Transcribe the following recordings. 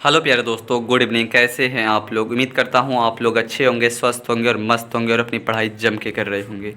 Hello प्यारे दोस्तों, good evening. कैसे हैं आप लोग? उम्मीद करता हूं आप लोग अच्छे होंगे, स्वस्थ होंगे और मस्त होंगे और अपनी पढ़ाई जम के कर रहे होंगे।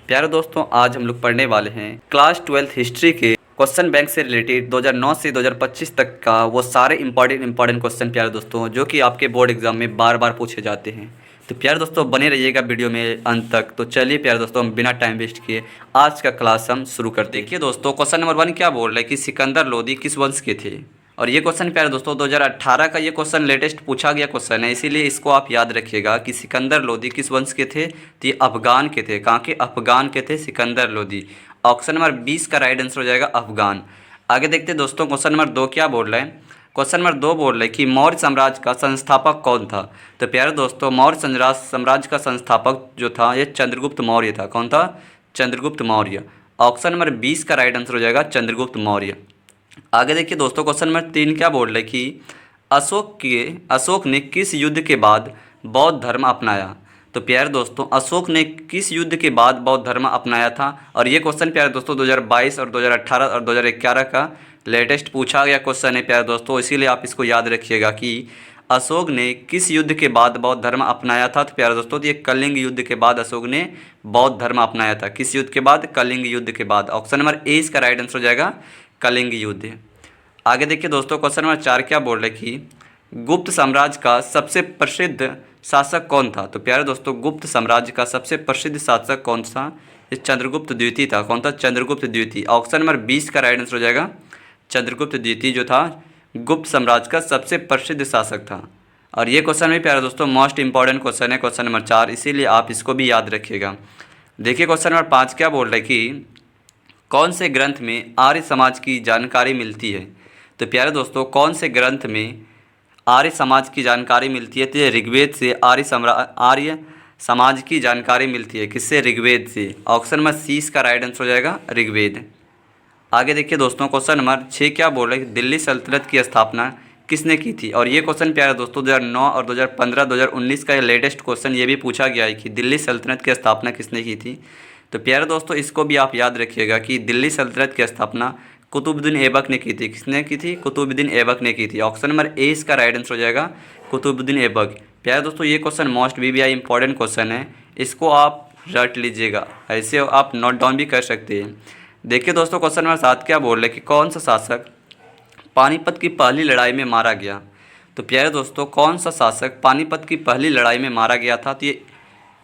प्यारे दोस्तों, आज हम लोग पढ़ने वाले हैं क्लास 12th हिस्ट्री के क्वेश्चन बैंक से रिलेटेड 2009 से 2025 तक का वो सारे इंपॉर्टेंट क्वेश्चन प्यारे दोस्तों, जो कि आपके बोर्ड एग्जाम में बार बार पूछे जाते हैं। तो प्यारे दोस्तों, बने रहिएगा वीडियो में अंत तक। तो चलिए प्यारे दोस्तों, हम बिना टाइम वेस्ट किए आज का क्लास हम शुरू करते हैं। देखिए दोस्तों, क्वेश्चन नंबर 1 क्या बोल रहा है कि सिकंदर लोदी किस वंश के थे। और ये क्वेश्चन प्यारे दोस्तों 2018 का ये क्वेश्चन लेटेस्ट पूछा गया क्वेश्चन है, इसीलिए इसको आप याद रखिएगा कि सिकंदर लोदी किस वंश के थे। तो ये अफगान के थे। कहाँ के? अफगान के थे सिकंदर लोदी। ऑप्शन नंबर 20 का राइट आंसर हो जाएगा अफगान। आगे देखते हैं दोस्तों, क्वेश्चन नंबर 2 क्या बोल रहे हैं। क्वेश्चन नंबर 2 बोल रहे हैं कि मौर्य साम्राज्य का संस्थापक कौन था। तो प्यारे दोस्तों, मौर्य साम्राज्य का संस्थापक जो था ये चंद्रगुप्त मौर्य था। कौन था? चंद्रगुप्त मौर्य। ऑप्शन नंबर 20 का राइट आंसर हो जाएगा चंद्रगुप्त मौर्य। आगे देखिए दोस्तों, क्वेश्चन नंबर 3 क्या बोल रहे कि अशोक ने किस युद्ध के बाद बौद्ध धर्म अपनाया। तो प्यारे दोस्तों, अशोक ने किस युद्ध के बाद बौद्ध धर्म अपनाया था। और ये क्वेश्चन प्यारे दोस्तों 2022 और 2018 और 2011 का लेटेस्ट पूछा गया क्वेश्चन है प्यारे दोस्तों, इसीलिए आप इसको याद रखिएगा कि अशोक ने किस युद्ध के बाद बौद्ध धर्म अपनाया था। तो प्यारे दोस्तों, ये कलिंग युद्ध के बाद अशोक ने बौद्ध धर्म अपनाया था। किस युद्ध के बाद? कलिंग युद्ध के बाद। ऑप्शन नंबर ए इसका राइट आंसर हो जाएगा कलिंग युद्ध। आगे देखिए दोस्तों, क्वेश्चन नंबर 4 क्या बोल रहे कि गुप्त साम्राज्य का सबसे प्रसिद्ध शासक कौन था। तो प्यारे दोस्तों, गुप्त साम्राज्य का सबसे प्रसिद्ध शासक कौन सा? ये चंद्रगुप्त द्वितीय था। कौन था? चंद्रगुप्त द्वितीय। ऑप्शन नंबर 20 का राइट आंसर हो जाएगा चंद्रगुप्त द्वितीय, जो था गुप्त साम्राज्य का सबसे प्रसिद्ध शासक था। और ये क्वेश्चन भी प्यारे दोस्तों मोस्ट इंपॉर्टेंट क्वेश्चन है, क्वेश्चन नंबर 4, इसीलिए आप इसको भी याद रखिएगा। देखिए क्वेश्चन नंबर 5 क्या बोल रहे कि कौन से ग्रंथ में आर्य समाज की जानकारी मिलती है। तो प्यारे दोस्तों, कौन से ग्रंथ में आर्य समाज की जानकारी मिलती है। तो ये ऋग्वेद से आर्य समाज की जानकारी मिलती है। किससे? ऋग्वेद से। ऑप्शन नंबर सी इसका राइट आंसर हो जाएगा ऋग्वेद। आगे देखिए दोस्तों, क्वेश्चन नंबर 6 क्या बोल रहे हैं, दिल्ली सल्तनत की स्थापना किसने की थी। और ये क्वेश्चन प्यारे दोस्तों 2009 और 2015 2019 का लेटेस्ट क्वेश्चन ये भी पूछा गया है कि दिल्ली सल्तनत की स्थापना किसने की थी। तो प्यारे दोस्तों, इसको भी आप याद रखिएगा कि दिल्ली सल्तनत की स्थापना कुतुबुद्दीन ऐबक ने की थी। किसने की थी? कुतुबुद्दीन ऐबक ने की थी। ऑप्शन नंबर ए इसका राइट आंसर हो जाएगा कुतुबुद्दीन ऐबक। प्यारे दोस्तों, ये question most VVI important question है, इसको आप रट लीजिएगा, ऐसे आप नोट डाउन भी कर सकते हैं। देखिए दोस्तों, क्वेश्चन नंबर 7 क्या बोल रहे कि कौन सा शासक पानीपत की पहली लड़ाई में मारा गया। तो प्यारे दोस्तों, कौन सा शासक पानीपत की पहली लड़ाई में मारा गया था। तो ये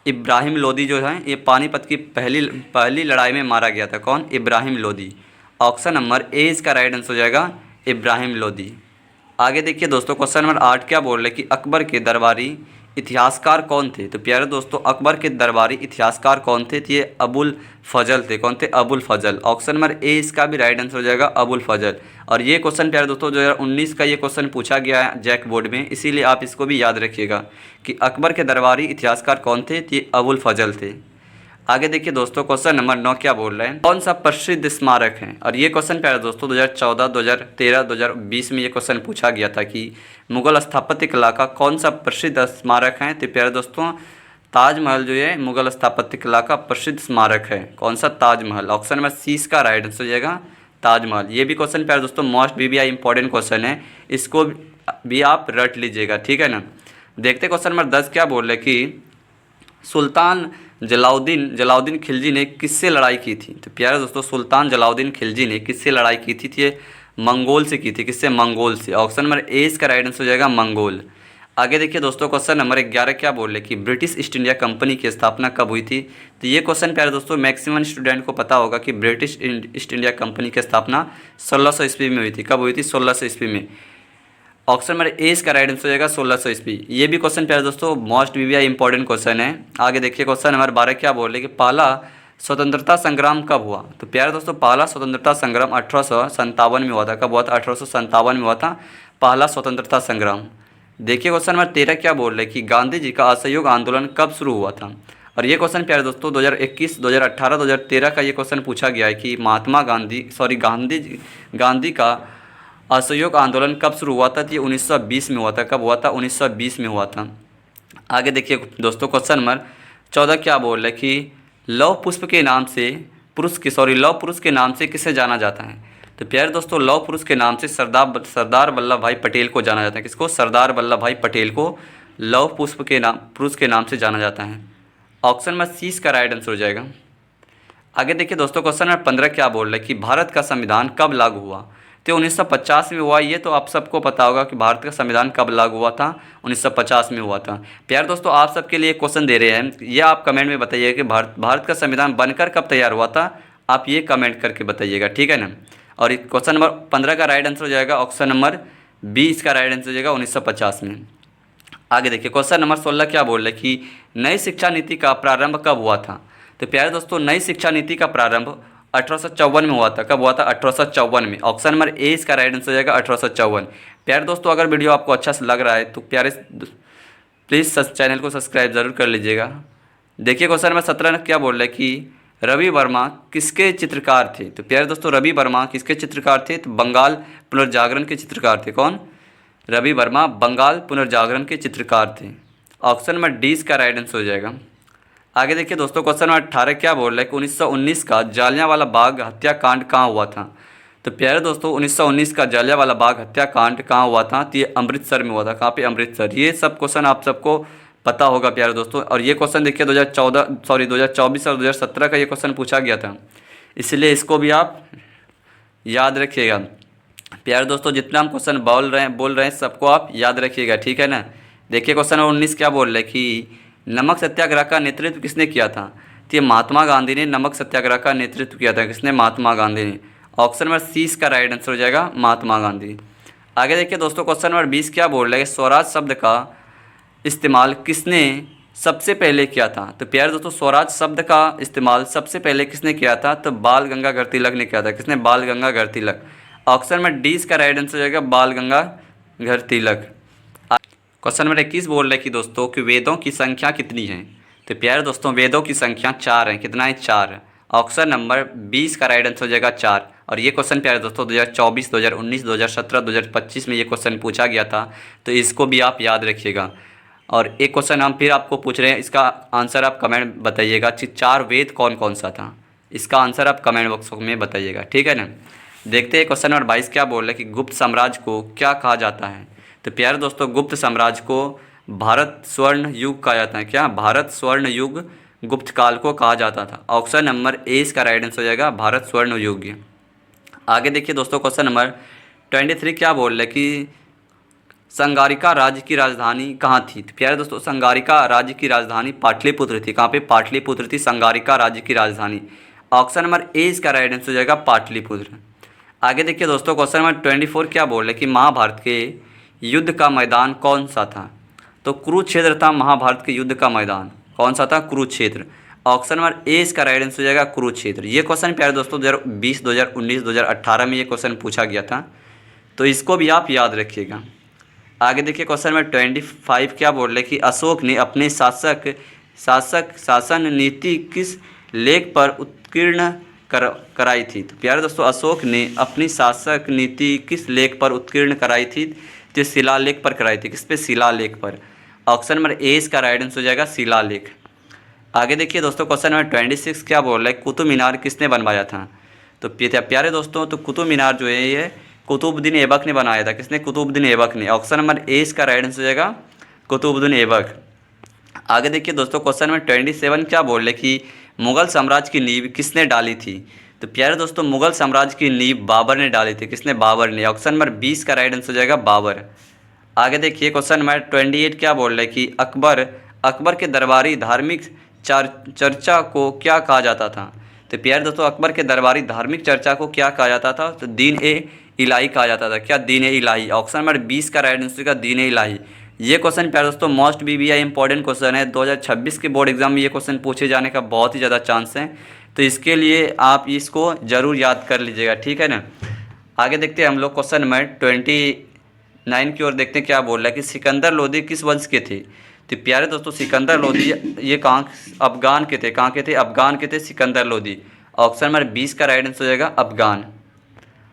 इब्राहिम लोदी जो है, ये पानीपत की पहली लड़ाई में मारा गया था। कौन? Ibrahim Lodi. Option number A इसका राइट आंसर हो जाएगा इब्राहिम लोदी। आगे देखिए दोस्तों, क्वेश्चन नंबर 8 क्या बोल रहे कि अकबर के दरबारी इतिहासकार कौन थे। तो प्यारे दोस्तों, अकबर के दरबारी इतिहासकार कौन थे। तो ये अबुल फजल थे। कौन थे? अबुल फजल। ऑप्शन नंबर ए इसका भी राइट आंसर हो जाएगा अबुल फजल। और ये क्वेश्चन प्यारे दोस्तों 2019 का ये क्वेश्चन पूछा गया है जैक बोर्ड में, इसीलिए आप इसको भी याद रखिएगा कि अकबर के दरबारी इतिहासकार कौन थे। तो ये अबुल फजल थे। आगे देखिए दोस्तों, क्वेश्चन नंबर 9 क्या बोल रहे हैं, कौन सा प्रसिद्ध स्मारक है। और ये क्वेश्चन प्यारे दोस्तों 2014 2013 2020 में ये क्वेश्चन पूछा गया था कि मुगल स्थापत्य कला का कौन सा प्रसिद्ध स्मारक है। तो प्यारे दोस्तों, ताजमहल जो है मुगल स्थापत्य कला का प्रसिद्ध स्मारक है। कौन सा? ताजमहल। ऑप्शन नंबर सी का राइट आंसर हो जाएगा ताजमहल। ये भी क्वेश्चन प्यारे दोस्तों मोस्ट VVI इंपॉर्टेंट क्वेश्चन है, इसको भी आप रट लीजिएगा, ठीक है ना। देखते क्वेश्चन नंबर 10 क्या बोल रहे कि सुल्तान जलाउद्दीन खिलजी ने किससे लड़ाई की थी। तो प्यारे दोस्तों, सुल्तान जलाउद्दीन खिलजी ने किससे लड़ाई की थी। ये मंगोल से की थी। किससे? मंगोल से। ऑप्शन नंबर ए इसका राइट आंसर हो जाएगा मंगोल। आगे देखिए दोस्तों, क्वेश्चन नंबर 11 क्या बोल रहे कि ब्रिटिश ईस्ट इंडिया कंपनी की स्थापना कब हुई थी। तो ये क्वेश्चन प्यारे दोस्तों मैक्सिमम स्टूडेंट को पता होगा कि ब्रिटिश ईस्ट इंडिया कंपनी की स्थापना 1600 ईस्वी में हुई थी। कब हुई थी? 1600 ईस्वी में। ऑप्शन नंबर ए इसका राइट आंसर हो जाएगा 1600 ईस्वी। ये भी क्वेश्चन प्यारे दोस्तों मोस्ट VVI इंपॉर्टेंट क्वेश्चन है। आगे देखिए क्वेश्चन नंबर 12 क्या बोल रहे कि पहला स्वतंत्रता संग्राम कब हुआ। तो प्यारे दोस्तों, पहला स्वतंत्रता संग्राम 1857 में हुआ था। कब हुआ था? 1857 में हुआ था पहला स्वतंत्रता संग्राम। देखिए क्वेश्चन नंबर 13 क्या बोल रहे कि गांधी जी का असहयोग आंदोलन कब शुरू हुआ था। और ये क्वेश्चन प्यारे दोस्तों 2021 2018 2013 का ये क्वेश्चन पूछा गया है कि गांधी का असहयोग आंदोलन कब शुरू हुआ था। तो ये 1920 में हुआ था। कब हुआ था? 1920 में हुआ था। आगे देखिए दोस्तों, क्वेश्चन नंबर 14 क्या बोल रहे कि लौह पुरुष के नाम से किसे जाना जाता है। तो प्यारे दोस्तों लौह पुरुष के नाम से सरदार वल्लभ भाई पटेल को जाना जाता है। किसको? सरदार वल्लभ भाई पटेल को लौह पुरुष के नाम से जाना जाता है। ऑप्शन नंबर सी इसका राइट आंसर हो जाएगा। आगे देखिए दोस्तों क्वेश्चन नंबर 15 क्या बोल रहा है कि भारत का संविधान कब लागू हुआ? तो 1950 में हुआ। ये तो आप सबको पता होगा कि भारत का संविधान कब लागू हुआ था, 1950 में हुआ था। प्यारे दोस्तों आप सबके लिए क्वेश्चन दे रहे हैं, ये आप कमेंट में बताइए कि भारत का संविधान बनकर कब तैयार हुआ था, आप ये कमेंट करके बताइएगा, ठीक है ना। और क्वेश्चन नंबर 15 का राइट आंसर हो जाएगा ऑप्शन नंबर बी, इसका राइट आंसर हो जाएगा 1950 में। आगे देखिए क्वेश्चन नंबर 16 क्या बोल रहे हैं कि नई शिक्षा नीति का प्रारंभ कब हुआ था? तो प्यारे दोस्तों नई शिक्षा नीति का प्रारंभ 1854 में हुआ था। कब हुआ था? 1854 में। ऑप्शन नंबर ए इसका राइट आंसर हो जाएगा 1854। प्यारे दोस्तों अगर वीडियो आपको अच्छा लग रहा है तो प्यारे प्लीज़ चैनल को सब्सक्राइब ज़रूर कर लीजिएगा। देखिए क्वेश्चन नंबर 17 क्या बोल रहे हैं कि रवि वर्मा किसके चित्रकार थे? तो प्यारे दोस्तों रवि वर्मा किसके चित्रकार थे? तो बंगाल पुनर्जागरण के चित्रकार थे। कौन? रवि वर्मा बंगाल पुनर्जागरण के चित्रकार थे। ऑप्शन नंबर डी इसका राइट आंसर हो जाएगा। आगे देखिए दोस्तों क्वेश्चन नंबर 18 क्या बोल रहा है कि 1919 का जलियांवाला बाग हत्याकांड कहाँ हुआ था? तो प्यारे दोस्तों 1919 का जलियांवाला बाग हत्याकांड कहाँ हुआ था? तो ये अमृतसर में हुआ था। कहाँ पे? अमृतसर। ये सब क्वेश्चन आप सबको पता होगा प्यारे दोस्तों। और ये क्वेश्चन देखिए 2024 और 2017 का ये क्वेश्चन पूछा गया था, इसलिए इसको भी आप याद रखिएगा। प्यारे दोस्तों जितना हम क्वेश्चन बोल रहे हैं सबको आप याद रखिएगा, ठीक है ना। देखिए क्वेश्चन नंबर 19 क्या बोल रहे हैं कि नमक सत्याग्रह का नेतृत्व किसने किया था? तो ये महात्मा गांधी ने नमक सत्याग्रह का नेतृत्व किया था। किसने? महात्मा गांधी ने। ऑप्शन नंबर सी इसका राइट आंसर हो जाएगा महात्मा गांधी। आगे देखिए दोस्तों क्वेश्चन नंबर 20 क्या बोल रहे हैं स्वराज शब्द का इस्तेमाल किसने सबसे पहले किया था? तो प्यारे दोस्तों स्वराज शब्द का इस्तेमाल सबसे पहले किसने किया था? तो बाल गंगाधर तिलक ने किया था। किसने? बाल Gangadhar Tilak. Option number D इसका राइट आंसर हो जाएगा बाल गंगाधर तिलक। क्वेश्चन नंबर 21 बोल रहे हैं कि दोस्तों कि वेदों की संख्या कितनी है? तो प्यारे दोस्तों वेदों की संख्या 4 है। कितना है? 4। ऑप्शन नंबर 20 का राइट आंसर हो जाएगा 4। और ये क्वेश्चन प्यारे दोस्तों 2024, 2019, 2017, 2025 में ये क्वेश्चन पूछा गया था, तो इसको भी आप याद रखिएगा। और एक क्वेश्चन हम फिर आपको पूछ रहे हैं, इसका आंसर आप कमेंट बताइएगा कि 4 वेद कौन कौन सा था। इसका आंसर आप कमेंट बॉक्स में बताइएगा, ठीक है ना। देखते हैं क्वेश्चन नंबर 22 क्या बोल रहे हैं कि गुप्त साम्राज्य को क्या कहा जाता है? तो प्यारे दोस्तों गुप्त साम्राज्य को भारत स्वर्ण युग कहा जाता है। क्या? भारत स्वर्ण युग गुप्त काल को कहा जाता था। ऑप्शन नंबर ए इसका राइट आंसर हो जाएगा भारत स्वर्ण युग। आगे देखिए दोस्तों क्वेश्चन नंबर 23 क्या बोल रहे हैं कि संगारिका राज्य की राजधानी कहाँ थी? तो प्यारे दोस्तों संगारिका राज्य की राजधानी पाटलिपुत्र थी। कहाँ पे? पाटलिपुत्र थी संगारिका राज्य की राजधानी। ऑप्शन नंबर ए इसका राइट आंसर हो जाएगा पाटलिपुत्र। आगे देखिए दोस्तों क्वेश्चन नंबर 24 क्या बोल रहे हैं कि महाभारत के युद्ध का मैदान कौन सा था? तो कुरुक्षेत्र था महाभारत के युद्ध का मैदान। कौन सा था? कुरुक्षेत्र। ऑप्शन नंबर ए इसका राइट आंसर हो जाएगा कुरुक्षेत्र। ये क्वेश्चन प्यारे दोस्तों 2020, 2019, 2018 में ये क्वेश्चन पूछा गया था, तो इसको भी आप याद रखिएगा। आगे देखिए क्वेश्चन नंबर 25 क्या बोल रहे हैं कि अशोक ने अपने शासन नीति किस लेख पर उत्कीर्ण कराई थी? तो प्यारे दोस्तों अशोक ने अपनी शासक नीति किस लेख पर उत्कीर्ण कराई थी? तो शिलालेख पर कराई थी। किस पे? शिलालेख पर। ऑप्शन नंबर ए इसका राइट आंसर हो जाएगा शिलालेख। आगे देखिए दोस्तों क्वेश्चन नंबर 26 क्या बोल रहा है कुतुब मीनार किसने बनवाया था? तो प्यारे दोस्तों तो कुतुब मीनार जो है ये कुतुबुद्दीन ऐबक ने बनाया था। किसने? कुतुबुद्दीन ऐबक ने। ऑप्शन नंबर ए इसका राइट आंसर हो जाएगा कुतुबुद्दीन ऐबक। आगे देखिए दोस्तों क्वेश्चन नंबर 27 क्या बोल रहे कि मुगल साम्राज्य की नींव किसने डाली थी? तो प्यारे दोस्तों मुगल साम्राज्य की नींव बाबर ने डाली थी। किसने? बाबर ने। ऑप्शन नंबर 20 का राइट आंसर हो जाएगा बाबर। आगे देखिए क्वेश्चन नंबर 28 क्या बोल रहे कि अकबर के दरबारी धार्मिक चर्चा को क्या कहा जाता था? तो प्यारे दोस्तों अकबर के दरबारी धार्मिक चर्चा को क्या कहा जाता था? तो दीन ए इलाही कहा जाता था। क्या? दीन ए इलाही। ऑप्शन नंबर 20 का राइट आंसर का दीन ए इलाही। ये क्वेश्चन प्यारे दोस्तों मोस्ट BBI इंपॉर्टेंट क्वेश्चन है। 2026 के बोर्ड एग्जाम में ये क्वेश्चन पूछे जाने का बहुत ही ज़्यादा चांस है, तो इसके लिए आप इसको ज़रूर याद कर लीजिएगा, ठीक है ना। आगे देखते हैं हम लोग क्वेश्चन नंबर 29 की ओर देखते हैं क्या बोल रहा है कि सिकंदर लोदी किस वंश के थे? तो प्यारे दोस्तों सिकंदर लोदी ये कहाँ? अफगान के थे। कहाँ के थे? अफगान के थे सिकंदर लोदी। ऑप्शन नंबर 20 का राइट आंसर हो जाएगा अफगान।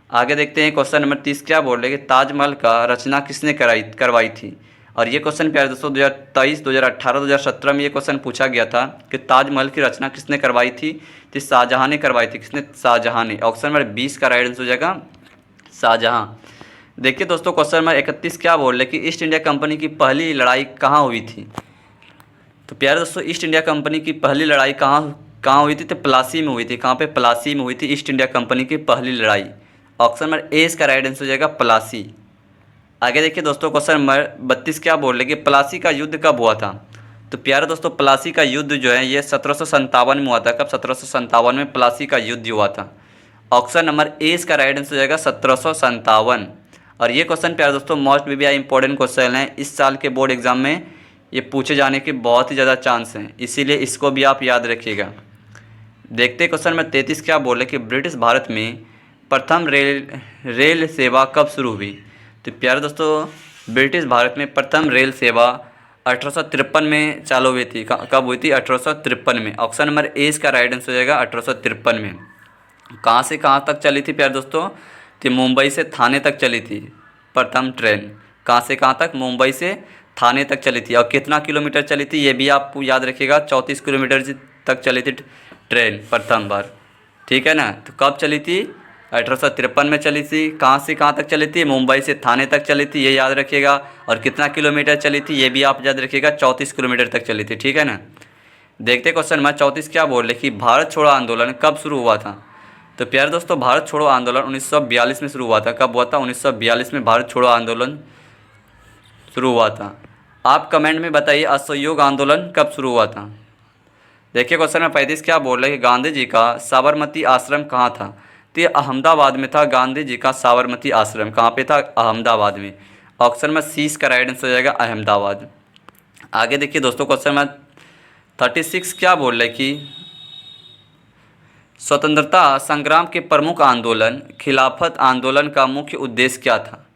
आगे देखते हैं क्वेश्चन नंबर 30 क्या बोल रहे हैं कि ताजमहल का रचना किसने करवाई थी? और ये क्वेश्चन प्यारे दोस्तों 2023, 2018, 2017 में ये क्वेश्चन पूछा गया था कि ताजमहल की रचना किसने करवाई थी? तो शाहजहाँ ने करवाई थी। किसने? शाहजहाँ ने। ऑप्शन नंबर 20 का राइट आंसर हो जाएगा शाहजहाँ। देखिए दोस्तों क्वेश्चन नंबर 31 क्या बोल रहे कि ईस्ट इंडिया कंपनी की पहली लड़ाई कहाँ हुई थी? तो प्यारे दोस्तों ईस्ट इंडिया कंपनी की पहली लड़ाई कहाँ कहाँ हुई थी? तो प्लासी में हुई थी। कहाँ पे? प्लासी में हुई थी ईस्ट इंडिया कंपनी की पहली लड़ाई। ऑप्शन नंबर ए इसका राइट आंसर हो जाएगा प्लासी। आगे देखिए दोस्तों क्वेश्चन नंबर 32 क्या बोल रहे कि प्लासी का युद्ध कब हुआ था? तो प्यारे दोस्तों प्लासी का युद्ध जो है ये 1757 में हुआ था। कब? 1757 में प्लासी का युद्ध हुआ था। ऑप्शन नंबर ए इसका राइट आंसर हो जाएगा 1757। और ये क्वेश्चन प्यारे दोस्तों मोस्ट भी इंपॉर्टेंट क्वेश्चन है। इस साल के बोर्ड एग्जाम में ये पूछे जाने के बहुत ही ज़्यादा चांस हैं, इसीलिए इसको भी आप याद रखिएगा। देखते क्वेश्चन नंबर 33 क्या बोले कि ब्रिटिश भारत में प्रथम रेल सेवा कब शुरू हुई? तो प्यारे दोस्तों ब्रिटिश भारत में प्रथम रेल सेवा 1853 में चालू हुई थी। कब हुई थी? 1853 में। ऑप्शन नंबर ए इसका राइट आंसर हो जाएगा 1853 में। कहाँ से कहाँ तक चली थी प्यारे दोस्तों? तो मुंबई से थाने तक चली थी प्रथम ट्रेन। कहाँ से कहाँ तक? मुंबई से थाने तक चली थी। और कितना किलोमीटर चली थी ये भी आप याद रखिएगा, 34 किलोमीटर तक चली थी ट्रेन प्रथम बार। ठीक है ना? तो कब चली थी? 1853 में चली थी। कहाँ से कहाँ तक चली थी? मुंबई से थाने तक चली थी, ये याद रखिएगा। और कितना किलोमीटर चली थी ये भी आप याद रखिएगा, 34 किलोमीटर तक चली थी। ठीक है ना? देखते क्वेश्चन नंबर 34 क्या बोल रहे कि भारत छोड़ो आंदोलन कब शुरू हुआ था? तो प्यारे दोस्तों भारत छोड़ो आंदोलन 1942 में शुरू हुआ था। कब हुआ था? 1942 में भारत छोड़ो आंदोलन शुरू हुआ था। आप कमेंट में बताइए असहयोग आंदोलन कब शुरू हुआ था? देखिए क्वेश्चन नंबर 35 क्या बोल रहे हैं कि गांधी जी का साबरमती आश्रम कहाँ था? तो ये अहमदाबाद में था। गांधी जी का साबरमती आश्रम कहाँ पे था? अहमदाबाद में। ऑप्शन नंबर सी का राइट आंसर हो जाएगा अहमदाबाद। आगे देखिए दोस्तों क्वेश्चन नंबर 36 क्या बोल रहे कि स्वतंत्रता संग्राम के प्रमुख आंदोलन खिलाफत आंदोलन का मुख्य उद्देश्य क्या था?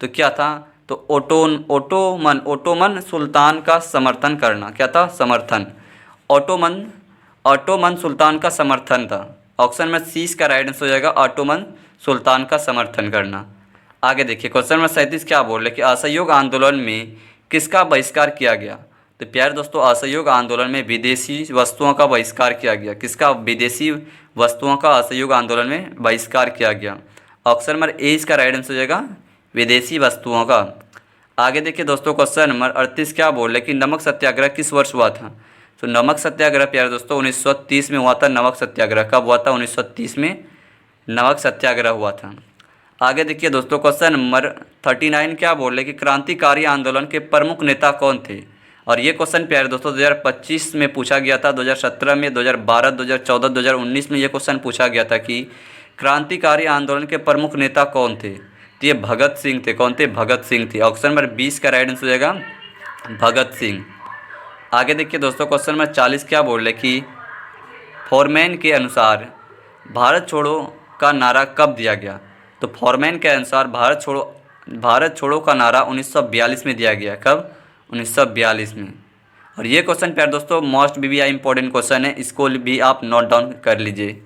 तो क्या था? तो ओटोमन सुल्तान का समर्थन करना। क्या था? समर्थन। ओटोमन सुल्तान का समर्थन था। ऑप्शन में सी का राइट आंसर हो जाएगा ओटोमन सुल्तान का समर्थन करना। आगे देखिए क्वेश्चन नंबर 37 क्या बोल रहे कि असहयोग आंदोलन में किसका बहिष्कार किया गया? तो प्यारे दोस्तों असहयोग आंदोलन में विदेशी वस्तुओं का बहिष्कार किया गया। किसका? विदेशी वस्तुओं का असहयोग आंदोलन में बहिष्कार किया गया। ऑप्शन नंबर ए इसका राइट आंसर हो जाएगा विदेशी वस्तुओं का। आगे देखिए दोस्तों क्वेश्चन नंबर 38 क्या बोल रहे कि नमक सत्याग्रह किस वर्ष हुआ था? तो नमक सत्याग्रह प्यारे दोस्तों 1930 में हुआ था। नमक सत्याग्रह कब हुआ था? 1930 में नमक सत्याग्रह हुआ था। आगे देखिए दोस्तों क्वेश्चन नंबर 39 क्या बोल रहे कि क्रांतिकारी आंदोलन के प्रमुख नेता कौन थे? और ये क्वेश्चन प्यारे दोस्तों 2025 में पूछा गया था, 2017 में, 2012, 2014, 2019 में ये क्वेश्चन पूछा गया था कि क्रांतिकारी आंदोलन के प्रमुख नेता कौन थे? तो ये भगत सिंह थे। कौन थे? भगत सिंह थे। ऑप्शन नंबर 20 का राइट आंसर हो जाएगा भगत सिंह। आगे देखिए दोस्तों क्वेश्चन नंबर 40 क्या बोल रहे कि फोरमैन के अनुसार भारत छोड़ो का नारा कब दिया गया? तो फोरमैन के अनुसार भारत छोड़ो का नारा 1942 में दिया गया। कब? 1942 में। और ये क्वेश्चन प्यारे दोस्तों मोस्ट भी इंपॉर्टेंट क्वेश्चन है, इसको भी आप नोट डाउन कर लीजिए।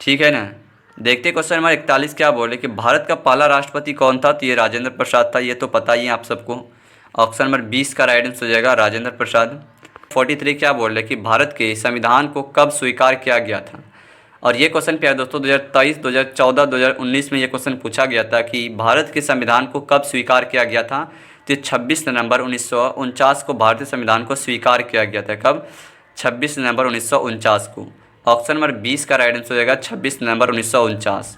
ठीक है ना? देखते क्वेश्चन नंबर 41 क्या बोले कि भारत का पहला राष्ट्रपति कौन था? तो ये राजेंद्र प्रसाद था। ये तो पता ही है आप सबको। ऑप्शन नंबर 20 का राइट आंसर हो जाएगा राजेंद्र प्रसाद। 43 क्या बोल रहे कि भारत के संविधान को कब स्वीकार किया गया था? और ये क्वेश्चन प्यारे दोस्तों 2023, 2014, 2019 में ये क्वेश्चन पूछा गया था कि भारत के संविधान को कब स्वीकार किया गया था? तो 26 नवंबर 1949 को भारतीय संविधान को स्वीकार किया गया था। कब? 26 नवंबर 1949 को। ऑप्शन नंबर 20 का राइट आंसर हो जाएगा 26 नवंबर 1949।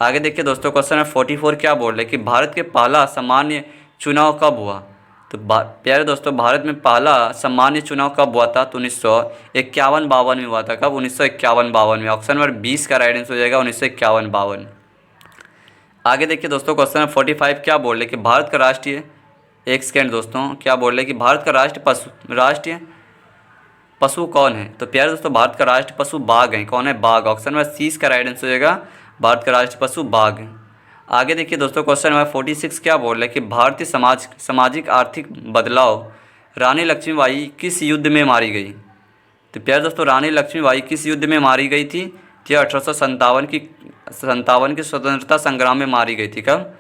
आगे देखिए दोस्तों क्वेश्चन नंबर 44 क्या बोल रहे कि भारत के पहला सामान्य चुनाव कब हुआ? तो प्यारे दोस्तों भारत में पहला सामान्य चुनाव कब हुआ था? तो 1951-52 में हुआ था। कब? 1951-52 में। ऑप्शन नंबर 20 का राइट आंसर हो जाएगा 1951-52। आगे देखिए दोस्तों क्वेश्चन नंबर 45 क्या बोल रहे कि भारत का राष्ट्रीय, एक सेकेंड दोस्तों, क्या बोल रहे कि भारत का राष्ट्रीय पशु कौन है? तो प्यारे दोस्तों भारत का राष्ट्रीय पशु बाघ है। कौन है? बाघ। ऑप्शन नंबर 30 का राइट आंसर हो जाएगा भारत का राष्ट्रीय पशु बाघ है। आगे देखिए दोस्तों क्वेश्चन नंबर 46 क्या बोल रहे हैं कि भारतीय सामाजिक आर्थिक बदलाव रानी लक्ष्मीबाई किस युद्ध में मारी गई? तो प्यारे दोस्तों रानी लक्ष्मीबाई किस युद्ध में मारी गई थी? तो 1857 की स्वतंत्रता संग्राम में मारी गई थी। कब?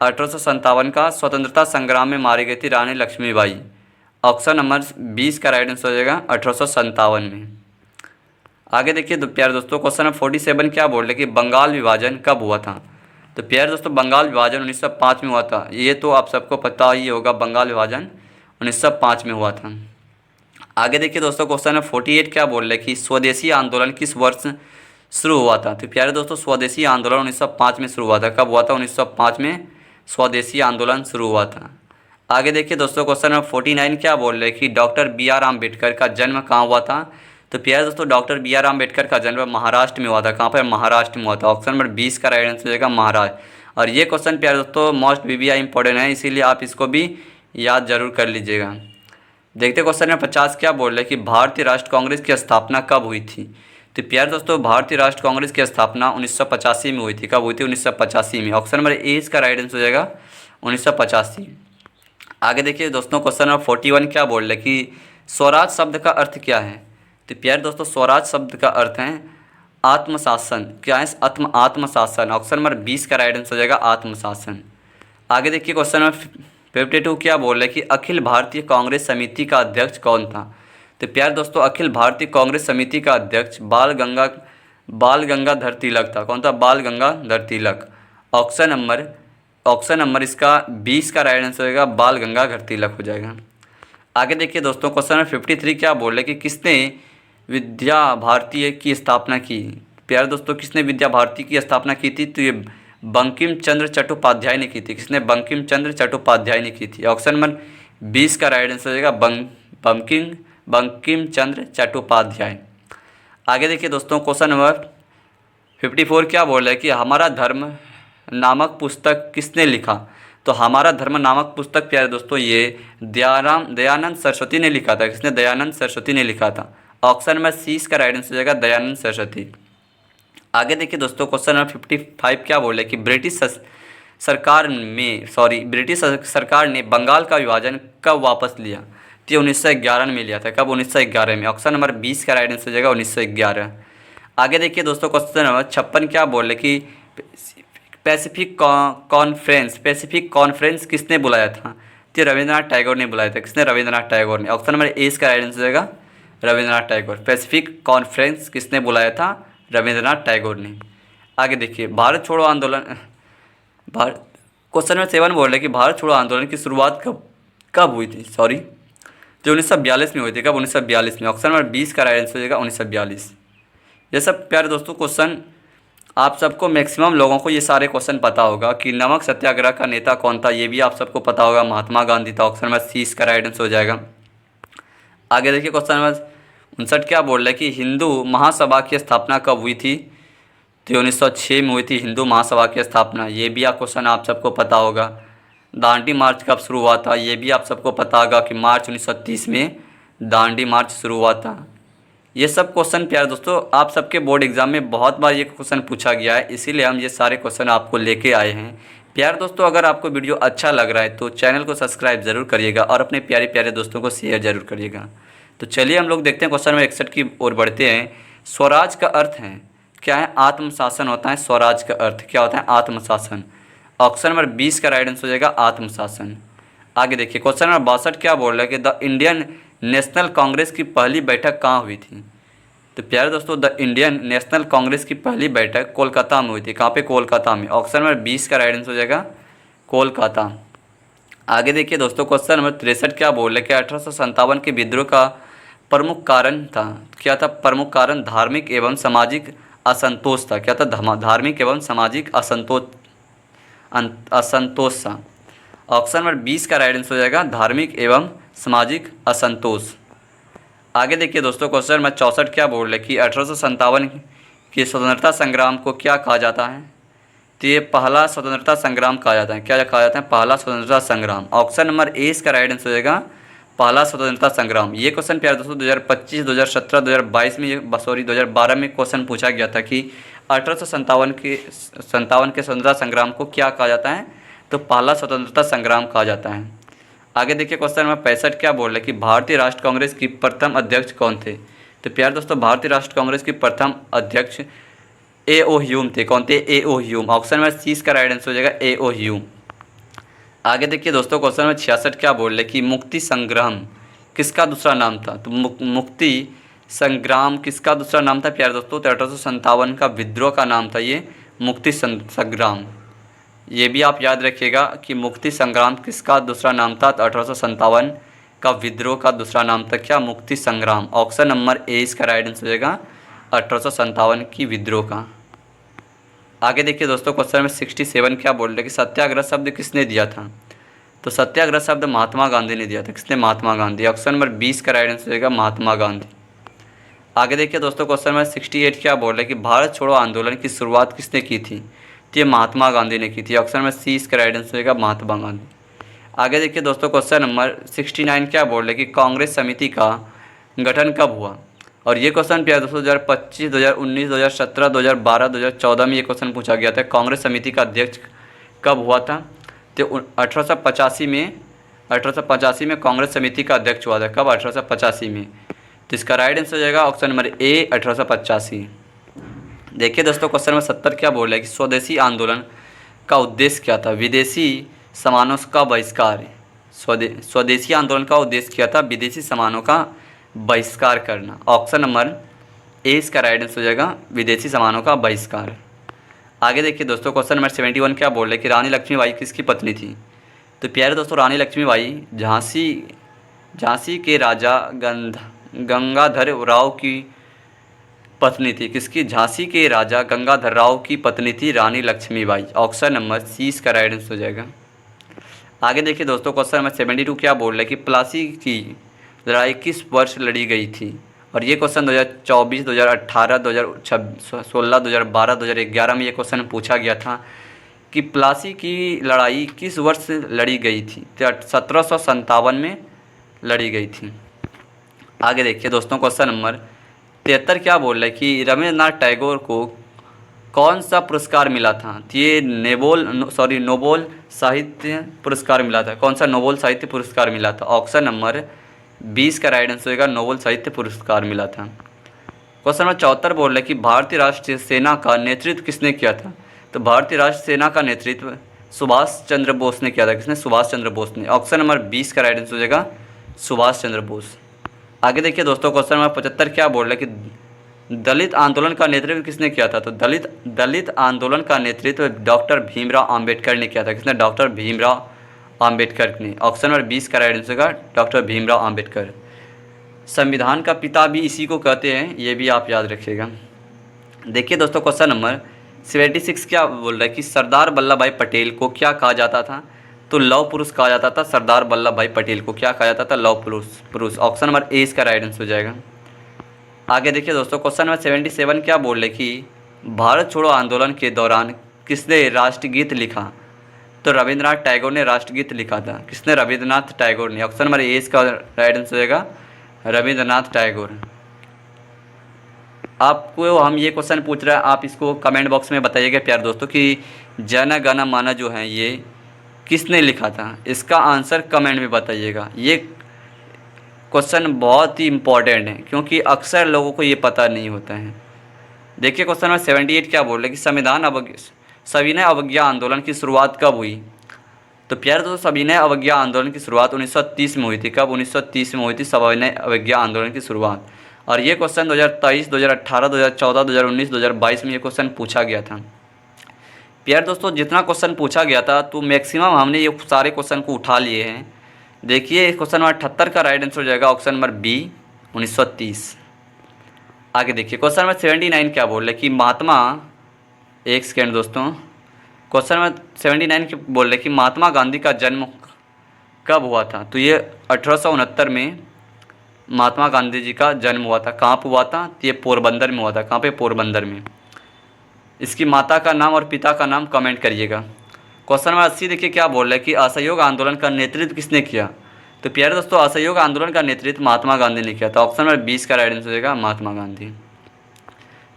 1857 का स्वतंत्रता संग्राम में मारी गई थी रानी लक्ष्मीबाई। ऑप्शन नंबर 20 का राइट आंसर हो जाएगा 1857 में। आगे देखिए तो प्यारे दोस्तों क्वेश्चन नंबर 47 क्या बोल रहे कि बंगाल विभाजन कब हुआ था। तो प्यारे दोस्तों बंगाल विभाजन 1905 में हुआ था। ये तो आप सबको पता ही होगा, बंगाल विभाजन 1905 में हुआ था। आगे देखिए दोस्तों क्वेश्चन नंबर 48 क्या बोल रहे कि स्वदेशी आंदोलन किस वर्ष शुरू हुआ था। तो प्यारे दोस्तों स्वदेशी आंदोलन 1905 में शुरू हुआ था। कब हुआ था? 1905 में स्वदेशी आंदोलन शुरू हुआ था। आगे देखिए दोस्तों क्वेश्चन नंबर 49 क्या बोल रहे कि डॉक्टर B.R. अम्बेडकर का जन्म कहाँ हुआ था। तो प्यारे दोस्तों डॉक्टर B.R. अम्बेडकर का जन्म महाराष्ट्र में हुआ था। कहाँ पर? महाराष्ट्र में हुआ था। ऑप्शन नंबर 20 का राइट आंसर हो जाएगा महाराष्ट्र। और ये क्वेश्चन प्यारे दोस्तों मोस्ट VBI इंपॉर्टेंट है, इसीलिए आप इसको भी याद जरूर कर लीजिएगा। देखते क्वेश्चन नंबर 50 क्या बोल रहे कि भारतीय राष्ट्र कांग्रेस की स्थापना कब हुई थी। तो प्यारे दोस्तों भारतीय राष्ट्र कांग्रेस की स्थापना 1985 में हुई थी। कब हुई थी? 1985 में। ऑप्शन नंबर ए इसका राइट आंसर हो जाएगा 1985। आगे देखिए दोस्तों क्वेश्चन नंबर 41 क्या बोल रहे कि स्वराज शब्द का अर्थ क्या है। तो प्यारे दोस्तों स्वराज शब्द का अर्थ है आत्मशासन। क्या है? आत्मशासन। ऑप्शन नंबर 20 का राइट आंसर हो जाएगा आत्मशासन। आगे देखिए क्वेश्चन नंबर 52 क्या बोल रहे कि अखिल भारतीय कांग्रेस समिति का अध्यक्ष कौन था। तो प्यारे दोस्तों अखिल भारतीय कांग्रेस समिति का अध्यक्ष बाल गंगाधर तिलक था। कौन था? बाल गंगाधर तिलक। ऑप्शन नंबर इसका 20 का राइट आंसर होगा बाल गंगाधर तिलक हो जाएगा। आगे देखिए दोस्तों क्वेश्चन नंबर 53 क्या बोल रहे कि किसने विद्या भारती की स्थापना की। प्यारे दोस्तों किसने विद्या भारती की स्थापना की थी। तो ये बंकिम चंद्र चट्टोपाध्याय ने की थी। किसने? बंकिम चंद्र चट्टोपाध्याय ने की थी। ऑप्शन नंबर 20 का राइट आंसर हो जाएगा बंकिम चंद्र चट्टोपाध्याय। आगे देखिए दोस्तों क्वेश्चन नंबर 54 क्या बोल रहे हैं कि हमारा धर्म नामक पुस्तक किसने लिखा। तो हमारा धर्म नामक पुस्तक प्यारे दोस्तों ये दयानंद सरस्वती ने लिखा था। किसने? दयानंद सरस्वती ने लिखा था। ऑप्शन नंबर 30 का राइट आंसर हो जाएगा दयानंद सरस्वती। आगे देखिए दोस्तों क्वेश्चन नंबर 55 क्या बोल रहे कि ब्रिटिश सरकार ने बंगाल का विभाजन कब वापस लिया। तो 1911 में लिया था। कब? 1911 में। ऑप्शन नंबर 20 का राइट आंसर हो जाएगा 1911। आगे देखिए दोस्तों क्वेश्चन नंबर 56 क्या बोल रहे कि पैसिफिक कॉन्फ्रेंस किसने बुलाया था। तो रविंद्रनाथ टैगोर ने बुलाया था। किसने? रविंद्रनाथ टैगोर ने। ऑप्शन नंबर ए इसका राइट आंसर हो जाएगा रविंद्रनाथ टैगोर। पैसिफिक कॉन्फ्रेंस किसने बुलाया था? रविंद्रनाथ टैगोर ने। आगे देखिए भारत छोड़ो आंदोलन क्वेश्चन नंबर 7 बोल रहे कि भारत छोड़ो आंदोलन की शुरुआत कब हुई थी। तो 1942 में हुई थी। कब? 1942 में। ऑप्शन नंबर 20 का राइट आंसर हो जाएगा 1942। ये सब प्यारे दोस्तों क्वेश्चन आप सबको मैक्सिमम लोगों को ये सारे क्वेश्चन पता होगा कि नमक सत्याग्रह का नेता कौन था। ये भी आप सबको पता होगा, महात्मा गांधी था। ऑप्शन नंबर 30 का राइट आंसर हो जाएगा। आगे देखिए क्वेश्चन नंबर 59 क्या बोल रहे कि हिंदू महासभा की स्थापना कब हुई थी। तो 1906 में हुई थी हिंदू महासभा की स्थापना। ये भी आप क्वेश्चन आप सबको पता होगा। दांडी मार्च कब शुरू हुआ था। ये भी आप सबको पता होगा कि मार्च 1930 में दांडी मार्च शुरू हुआ था। ये सब क्वेश्चन प्यारे दोस्तों आप सबके बोर्ड एग्जाम में बहुत बार ये क्वेश्चन पूछा गया है, इसीलिए हम ये सारे क्वेश्चन आपको लेके आए हैं। प्यारे दोस्तों अगर आपको वीडियो अच्छा लग रहा है तो चैनल को सब्सक्राइब ज़रूर करिएगा और अपने प्यारे प्यारे दोस्तों को शेयर ज़रूर करिएगा। तो चलिए हम लोग देखते हैं क्वेश्चन नंबर 61 की ओर बढ़ते हैं। स्वराज का अर्थ है क्या है? आत्मशासन होता है। स्वराज का अर्थ क्या होता है? आत्मशासन। ऑप्शन नंबर 20 का राइट आंसर हो जाएगा आत्मशासन। आगे देखिए क्वेश्चन नंबर 62 क्या बोल रहा है कि द इंडियन नेशनल कांग्रेस की पहली बैठक कहाँ हुई थी। तो प्यारे दोस्तों द इंडियन नेशनल कांग्रेस की पहली बैठक कोलकाता में हुई थी। कहाँ पे? कोलकाता में। ऑप्शन नंबर 20 का राइट आंसर हो जाएगा कोलकाता। आगे देखिए दोस्तों क्वेश्चन नंबर 63 क्या बोल रहे कि 1857 के विद्रोह का प्रमुख कारण था। क्या था प्रमुख कारण? धार्मिक एवं सामाजिक असंतोष था। क्या था? धार्मिक एवं सामाजिक असंतोष था। ऑप्शन नंबर 20 का राइट आंसर हो जाएगा धार्मिक एवं सामाजिक असंतोष। आगे देखिए दोस्तों क्वेश्चन नंबर 64 क्या बोल रहे कि 1857 के स्वतंत्रता संग्राम को क्या कहा जाता है। तो ये पहला स्वतंत्रता संग्राम कहा जाता है। क्या कहा जाता है? पहला स्वतंत्रता संग्राम। ऑप्शन नंबर ए इसका राइट आंसर हो जाएगा पहला स्वतंत्रता संग्राम। ये क्वेश्चन प्यारे दोस्तों 2025, 2017, 2022 में 2012 में क्वेश्चन पूछा गया था कि 1857 के स्वतंत्रता संग्राम को क्या कहा जाता है। तो पहला स्वतंत्रता संग्राम कहा जाता है। आगे देखिए क्वेश्चन नंबर 65 क्या बोल रहे कि भारतीय राष्ट्र कांग्रेस की प्रथम अध्यक्ष कौन थे। तो प्यारे दोस्तों भारतीय राष्ट्र कांग्रेस की प्रथम अध्यक्ष A.O. ह्यूम थे। कौन थे? A.O. ह्यूम। ऑप्शन नंबर 30 का राइट आंसर हो जाएगा A.O. ह्यूम। आगे देखिए दोस्तों, क्वेश्चन नंबर 66 क्या बोल रहे कि मुक्ति संग्राम किसका दूसरा नाम था। तो मुक्ति संग्राम किसका दूसरा नाम था प्यारे दोस्तों। तो 1857 का विद्रोह का नाम था ये मुक्ति संग्राम। ये भी आप याद रखिएगा कि मुक्ति संग्राम किसका दूसरा नाम था। तो 1857 का विद्रोह का दूसरा नाम था क्या, मुक्ति संग्राम। ऑप्शन नंबर ए इसका राइट आंसर हो जाएगा 1857 की विद्रोह का। आगे देखिए दोस्तों, क्वेश्चन नंबर 67 क्या बोल रहे कि सत्याग्रह शब्द किसने दिया था। तो सत्याग्रह शब्द महात्मा गांधी ने दिया था। किसने, महात्मा गांधी। ऑप्शन नंबर 20 का राइट आंसर हो जाएगा महात्मा गांधी। आगे देखिए दोस्तों, क्वेश्चन नंबर 68 क्या बोल रहे कि भारत छोड़ो आंदोलन की शुरुआत किसने की थी। तो ये महात्मा गांधी ने की थी। ऑप्शन नंबर सी इसका राइट आंसर होगा महात्मा गांधी। आगे देखिए दोस्तों, क्वेश्चन नंबर 69 क्या बोल रहे कि कांग्रेस समिति का गठन कब हुआ। और ये क्वेश्चन प्यारे दोस्तों 2025, 2019, 2017, 2012, 2014 में ये क्वेश्चन पूछा गया था। कांग्रेस समिति का अध्यक्ष कब हुआ था। तो 1885 में कांग्रेस समिति का अध्यक्ष हुआ था। कब, 1885 में। तो इसका राइट आंसर हो जाएगा ऑप्शन नंबर ए 1885। देखिए दोस्तों, क्वेश्चन नंबर 70 क्या बोल रहा है कि स्वदेशी आंदोलन का उद्देश्य क्या था। विदेशी सामानों का बहिष्कार। स्वदेशी आंदोलन का उद्देश्य क्या था, विदेशी सामानों का बहिष्कार करना। ऑप्शन नंबर ए इसका राइट आंसर हो जाएगा विदेशी सामानों का बहिष्कार। आगे देखिए दोस्तों, क्वेश्चन नंबर 71 क्या बोल रहे हैं कि रानी लक्ष्मीबाई किसकी पत्नी थी। तो प्यारे दोस्तों, रानी लक्ष्मीबाई झांसी के राजा गंगाधर राव की पत्नी थी। किसकी, झांसी के राजा गंगाधर राव की पत्नी थी रानी लक्ष्मीबाई। ऑप्शन नंबर सी इसका राइट आंसर हो जाएगा। आगे देखिए दोस्तों, क्वेश्चन नंबर 72 क्या बोल रहे हैं कि प्लासी की लड़ाई किस वर्ष लड़ी गई थी। और ये क्वेश्चन 2024, 2018, 2016, 2012, 2011 में ये क्वेश्चन पूछा गया था कि प्लासी की लड़ाई किस वर्ष लड़ी गई थी। तो 1757 में लड़ी गई थी। आगे देखिए दोस्तों, क्वेश्चन नंबर 73 क्या बोल रहा है कि रविंद्रनाथ टैगोर को कौन सा पुरस्कार मिला था। तो ये नोबेल साहित्य पुरस्कार मिला था। कौन सा, नोबेल साहित्य पुरस्कार मिला था। ऑप्शन नंबर 20 का राइट आंसर होगा नोबेल साहित्य पुरस्कार मिला था। क्वेश्चन नंबर 74 बोल रहा है कि भारतीय राष्ट्रीय सेना का नेतृत्व किसने किया था। तो भारतीय राष्ट्रीय सेना का नेतृत्व सुभाष चंद्र बोस ने किया था। किसने, सुभाष चंद्र बोस ने। ऑप्शन नंबर 20 का राइट आंसर हो जाएगा सुभाष चंद्र बोस। आगे देखिए दोस्तों, क्वेश्चन नंबर 75 क्या बोल रहा है कि दलित आंदोलन का नेतृत्व किसने किया था। तो दलित आंदोलन का नेतृत्व डॉक्टर भीमराव आम्बेडकर ने किया था। किसने, डॉक्टर भीमराव आम्बेडकर ने। ऑप्शन नंबर 20 का राइट आंसर होगा डॉक्टर भीमराव आम्बेडकर। संविधान का पिता भी इसी को कहते हैं, ये भी आप याद रखिएगा। देखिए दोस्तों, क्वेश्चन नंबर 76 क्या बोल रहा है कि सरदार वल्लभ भाई पटेल को क्या कहा जाता था। तो लौह पुरुष कहा जाता था। सरदार वल्लभ भाई पटेल को क्या कहा जाता था, लौह पुरुष। ऑप्शन नंबर ए इसका राइट आंसर हो जाएगा। आगे देखिए दोस्तों, क्वेश्चन नंबर 77 क्या बोल रहे कि भारत छोड़ो आंदोलन के दौरान किसने राष्ट्रगीत लिखा। तो रविंद्रनाथ टैगोर ने राष्ट्रगीत लिखा था। किसने, रविंद्रनाथ टैगोर ने। ऑप्शन नंबर ए इसका राइट आंसर हो जाएगा रविंद्रनाथ टैगोर। आपको हम ये क्वेश्चन पूछ रहे हैं, आप इसको कमेंट बॉक्स में बताइएगा प्यारे दोस्तों कि जन गण मन जो है ये किसने लिखा था। इसका आंसर कमेंट में बताइएगा। ये क्वेश्चन बहुत ही इम्पॉर्टेंट है क्योंकि अक्सर लोगों को ये पता नहीं होता है। देखिए क्वेश्चन नंबर 78 क्या बोल रहे कि सविनय अवज्ञा आंदोलन की शुरुआत कब हुई। तो प्यारे दोस्तों, सविनय अवज्ञा आंदोलन की शुरुआत 1930 में हुई थी। कब, 1930 में हुई थी सविनय अवज्ञा आंदोलन की शुरुआत। और ये क्वेश्चन 2023, 2018, 2014, 2019, 2022 में ये क्वेश्चन पूछा गया था। प्यारे दोस्तों, जितना क्वेश्चन पूछा गया था तो मैक्सिमम हमने ये सारे क्वेश्चन को उठा लिए हैं। देखिए क्वेश्चन नंबर 78 का राइट आंसर हो जाएगा ऑप्शन नंबर बी 1930। आगे देखिए क्वेश्चन नंबर 79 क्या बोल रहे कि महात्मा, एक सेकेंड दोस्तों, क्वेश्चन नंबर 79 बोल रहे कि महात्मा गांधी का जन्म कब हुआ था। तो ये 1869 में महात्मा गांधी जी का जन्म हुआ था। कहाँ पर हुआ था, तो ये पोरबंदर में हुआ था। कहाँ पे, पोरबंदर में। इसकी माता का नाम और पिता का नाम कमेंट करिएगा। क्वेश्चन नंबर 80 देखिए क्या बोल रहा है कि असहयोग आंदोलन का नेतृत्व किसने किया। तो प्यारे दोस्तों, असहयोग आंदोलन का नेतृत्व महात्मा गांधी ने किया था। ऑप्शन नंबर 20 का राइट आंसर हो जाएगा महात्मा गांधी।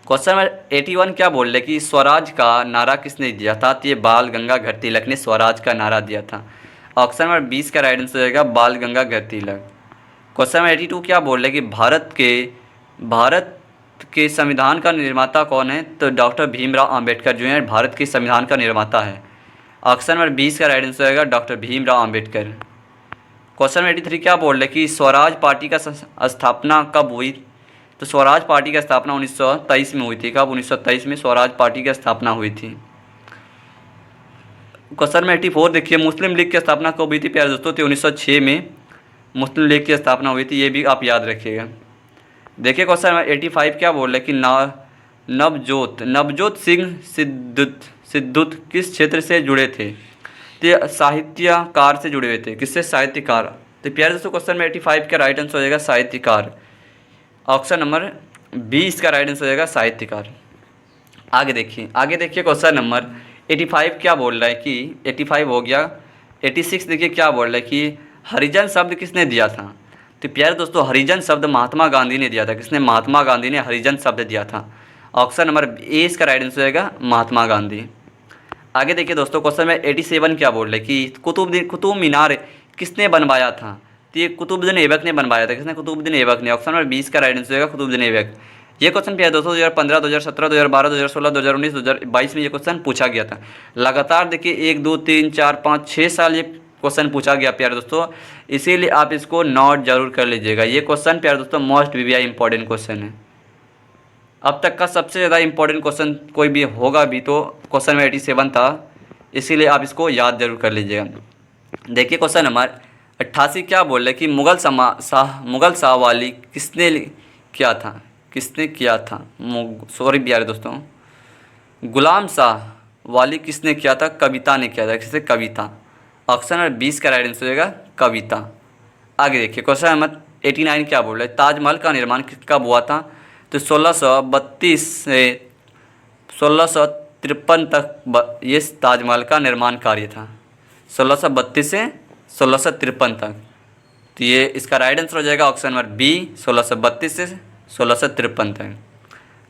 क्वेश्चन नंबर 81 क्या बोल रहे कि स्वराज का नारा किसने दिया था। तो ये बाल गंगाधर तिलक ने स्वराज का नारा दिया था। ऑप्शन नंबर 20 का राइट आंसर हो जाएगा बाल गंगाधर तिलक। क्वेश्चन नंबर 82 क्या बोल रहे कि भारत के संविधान का निर्माता कौन है। तो डॉक्टर भीमराव आम्बेडकर जो है भारत के संविधान का निर्माता है। ऑप्शन नंबर 20 का राइट आंसर होगा doctor Bhimrao Ambedkar. Question number 83 क्या बोल रहे हैं कि स्वराज पार्टी का स्थापना कब हुई? तो स्वराज पार्टी की स्थापना 1923 में हुई थी। कब? 1923 में स्वराज पार्टी की स्थापना हुई थी। क्वेश्चन नंबर 84 देखिए, मुस्लिम लीग की स्थापना कब हुई थी प्यारे दोस्तों? तो 1906 में मुस्लिम लीग की स्थापना हुई थी, ये भी आप याद रखिएगा। देखिए क्वेश्चन नंबर 85 क्या बोल रहे हैं कि नवजोत सिंह सिद्धूत किस क्षेत्र से जुड़े थे? तो साहित्यकार से जुड़े हुए थे। किससे? साहित्यकार। तो प्यारे दोस्तों क्वेश्चन नंबर 85 का राइट आंसर हो जाएगा साहित्यकार। ऑप्शन नंबर 20 का राइट आंसर हो जाएगा साहित्यकार। आगे देखिए क्वेश्चन नंबर 85 क्या बोल रहा है कि 85 हो गया। 86 देखिए क्या बोल रहा है कि हरिजन शब्द किसने दिया था? तो प्यारे दोस्तों हरिजन शब्द महात्मा गांधी ने दिया था। किसने? महात्मा गांधी ने हरिजन शब्द दिया था। ऑप्शन नंबर 20 का राइट आंसर होगा महात्मा गांधी। आगे देखिए दोस्तों क्वेश्चन में 87 क्या बोल रहे हैं कि कुतुब मीनार किसने बनवाया था? तो ये कुतुबुद्दीन ऐबक ने बनवाया था। किसने? कुतुबुद्दीन ऐबक ने। ऑप्शन नंबर 20 का राइट आंसर होगा कुतुबुद्दीन ऐबक। ये क्वेश्चन प्यारे दोस्तों 2015, 2017, 2012, 2016, 2019, 2022 में ये क्वेश्चन पूछा गया था। लगातार देखिए 1, 2, 3, 4, 5, 6 साल ये क्वेश्चन पूछा गया प्यारे दोस्तों, इसीलिए आप इसको नोट जरूर कर लीजिएगा। ये क्वेश्चन प्यारे दोस्तों मोस्ट वीवीआई इंपॉर्टेंट क्वेश्चन है। अब तक का सबसे ज़्यादा इंपॉर्टेंट क्वेश्चन कोई भी होगा भी तो क्वेश्चन में 87 था, इसीलिए आप इसको याद जरूर कर लीजिएगा। देखिए क्वेश्चन नंबर 88 क्या बोल रहे कि मुगल शाह वाली किसने किया था? किसने किया था? सॉरी यार दोस्तों, गुलाम शाह वाली किसने किया था? कविता ने किया था। किसने? कविता। ऑप्शन नंबर 20 का राइट आंसर होगा कविता। आगे देखिए क्वेश्चन नंबर 89 क्या बोल रहा है? ताजमहल का निर्माण कब हुआ था? तो 1632 से 1653 तक ये ताजमहल का निर्माण कार्य था। 1632 से 1653 तक। तो ये इसका राइट आंसर हो जाएगा ऑप्शन नंबर बी 1632 से 1653 तक।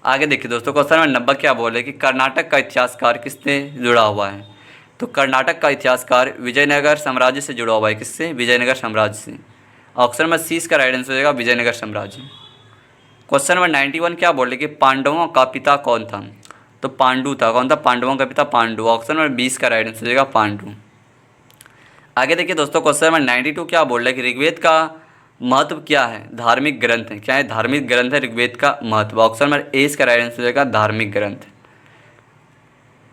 आगे देखिए दोस्तों क्वेश्चन नंबर 90 क्या बोल रहे हैं कि कर्नाटक का इतिहासकार किससे जुड़ा हुआ है? तो कर्नाटक का इतिहासकार विजयनगर साम्राज्य से जुड़ा हुआ है। किससे? विजयनगर साम्राज्य से। ऑप्शन नंबर 30 का राइट आंसर हो जाएगा विजयनगर साम्राज्य। क्वेश्चन नंबर 91 क्या बोल रहे कि पांडवों का पिता कौन था? तो पांडु था। कौन था? पांडवों का पिता पांडु। ऑप्शन नंबर 20 का राइट आंसर हो जाएगा पांडु। आगे देखिए दोस्तों क्वेश्चन नंबर 92 क्या बोल रहे हैं कि ऋग्वेद का महत्व क्या है? धार्मिक ग्रंथ है। क्या है? धार्मिक ग्रंथ है ऋग्वेद का महत्व। ऑप्शन नंबर 21 का राइट आंसर हो जाएगा धार्मिक ग्रंथ।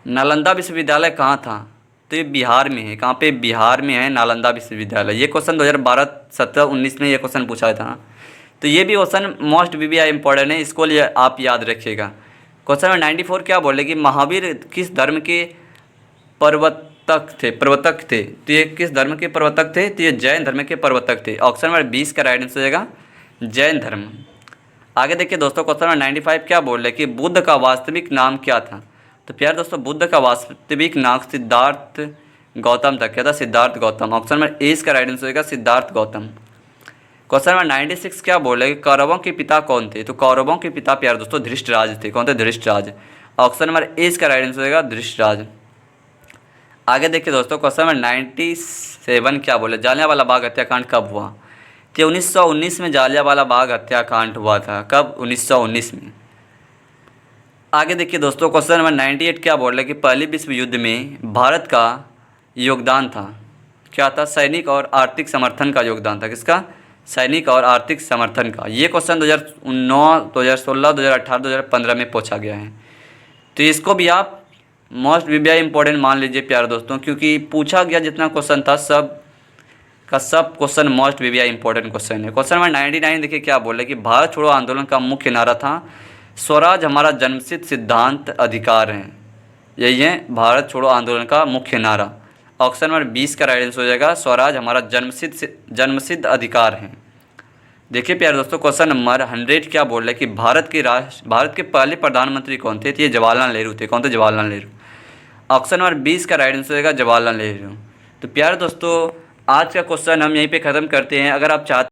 नालंदा विश्वविद्यालय कहाँ था? तो ये बिहार में है। कहाँ पे? बिहार में है नालंदा विश्वविद्यालय। ये क्वेश्चन 2012, 17, 19 में ये क्वेश्चन पूछा था। तो ये भी क्वेश्चन मोस्ट वीवीआई इंपॉर्टेंट है, इसको लिए आप याद रखिएगा। क्वेश्चन नंबर 94 क्या बोले कि महावीर किस धर्म के प्रवर्तक थे? तो ये किस धर्म के प्रवर्तक थे? तो ये जैन धर्म के प्रवर्तक थे। ऑप्शन नंबर 20 का राइट आंसर हो जाएगा जैन धर्म। आगे देखिए दोस्तों क्वेश्चन नंबर 95 क्या बोल रहे कि बुद्ध का वास्तविक नाम क्या था? तो प्यार दोस्तों बुद्ध का वास्तविक नाम सिद्धार्थ गौतम था। क्या था? सिद्धार्थ गौतम। ऑप्शन नंबर 20 का राइट आंसर होगा सिद्धार्थ गौतम। क्वेश्चन नंबर 96 क्या बोल रहे कि कौरवों के पिता कौन थे? तो कौरवों के पिता प्यार दोस्तों धृष्टराज थे। कौन थे? धृष्टराज। ऑप्शन नंबर 20 का राइट आंसर होगा धृष्टराज। आगे देखिए दोस्तों क्वेश्चन नंबर 97 क्या बोले जालियांवाला बाग हत्याकांड कब हुआ? तो 1919 में जालियांवाला बाग हत्याकांड हुआ था। कब? 1919 में। आगे देखिए दोस्तों क्वेश्चन नंबर 98 क्या बोल रहे कि पहले विश्व युद्ध में भारत का योगदान था। क्या था? सैनिक और आर्थिक समर्थन का योगदान था। किसका? सैनिक और आर्थिक समर्थन का। ये क्वेश्चन 2009, 2016, 2018, 2015 में पूछा गया है। तो इसको भी आप मोस्ट वीवीआई इंपॉर्टेंट मान लीजिए प्यारे दोस्तों, क्योंकि पूछा गया जितना क्वेश्चन था सब का सब question most VVI important question है। क्वेश्चन नंबर 99 देखिए क्या बोल रहे कि भारत छोड़ो आंदोलन का मुख्य नारा था स्वराज हमारा जन्मसिद्ध सिद्धांत अधिकार है। यही है भारत छोड़ो आंदोलन का मुख्य नारा। ऑप्शन नंबर 20 का राइट आंसर हो जाएगा स्वराज हमारा जन्मसिद्ध अधिकार है। देखिए प्यारे दोस्तों क्वेश्चन नंबर 100 क्या बोल रहे कि भारत के पहले प्रधानमंत्री कौन थे? तो ये जवाहरलाल नेहरू थे। कौन थे? जवाहरलाल नेहरू। ऑप्शन नंबर 20 का राइट आंसर होगा जवाहरलाल नेहरू। तो प्यारे दोस्तों आज का क्वेश्चन हम यहीं पे ख़त्म करते हैं। अगर आप चाहते